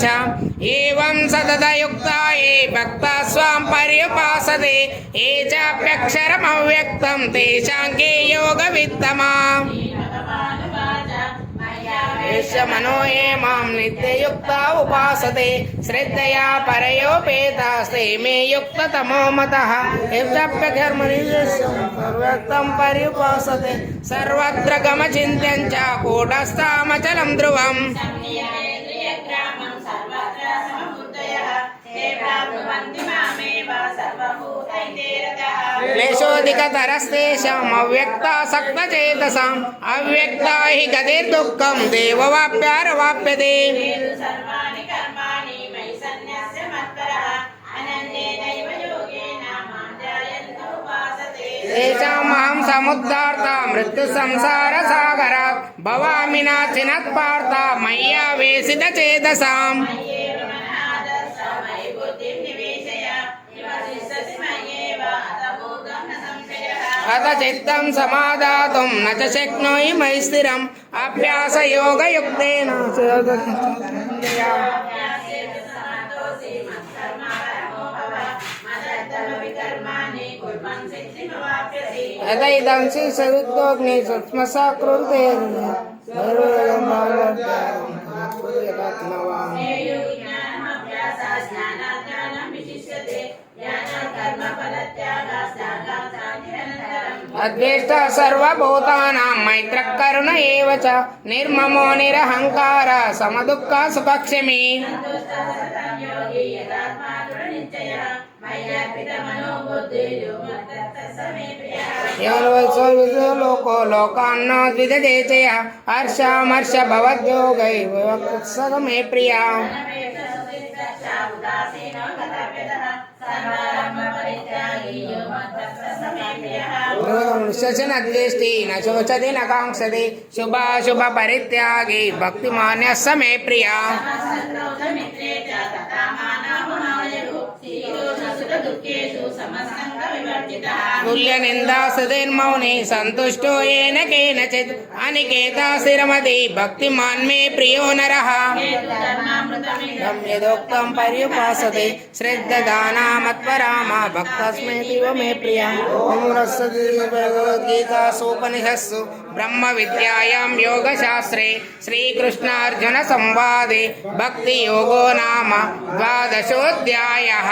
च एवं सततयुक्ता ये भक्ता स्वां पर्युपासते ये चाप्यक्षरमव्यक्तं तेषां के योगवित्तमा मनो ये मां नित्ययुक्ता उपासते श्रद्धया परयोपेतास्ते मे युक्ततमो मतः सर्वव्यक्तं पर्युपासते सर्वत्र गमचिन्त्यं च कूटस्थामचलं ध्रुवम् क्लेशोऽधिकतरस्तेषाम् अव्यक्तासक्तचेतसाम् अव्यक्ता हि गतिर्दुःखं देववाप्यारवाप्यते तेषामहं समुद्धार्ता मृत्युसंसारसागरात् भवामि नाशिनः पार्थ मय्यावेशितचेतसाम् अथ चित्तं समादातुं न च शक्नोमि मयि स्थिरम् अभ्यासयोगयुक्तेन यदैदं श्रीसविद्योग्नि सूक्ष्मसाकृते अद्वेष्टा सर्वभूतानां मैत्रः करुण एव च निर्ममो निरहङ्कार समदुःखः सुखक्षमी लोको लोकान्न द्विजते च यः हर्षामर्ष भवद्योगैः मे प्रिया न द्वेष्टि न शोचति न कांक्षति शुभाशुभ परित्यागी भक्तिमान्यः स मे प्रिया तुल्य निंदासुतिर्मौनी संतुष्टो येन केनचित् अनिकेता स्थिरमति भक्तिमान् मे प्रियो नरः यदोक्तं पर्युपासते श्रद्धदानामत्परामा भक्तस्मेतीव मे प्रिया ओम भगवद्गीतासूपनिषत्सु ब्रह्म विद्यायां योगशास्त्रे श्रीकृष्णार्जुन संवादे भक्ति योगो नाम 12 अध्यायः।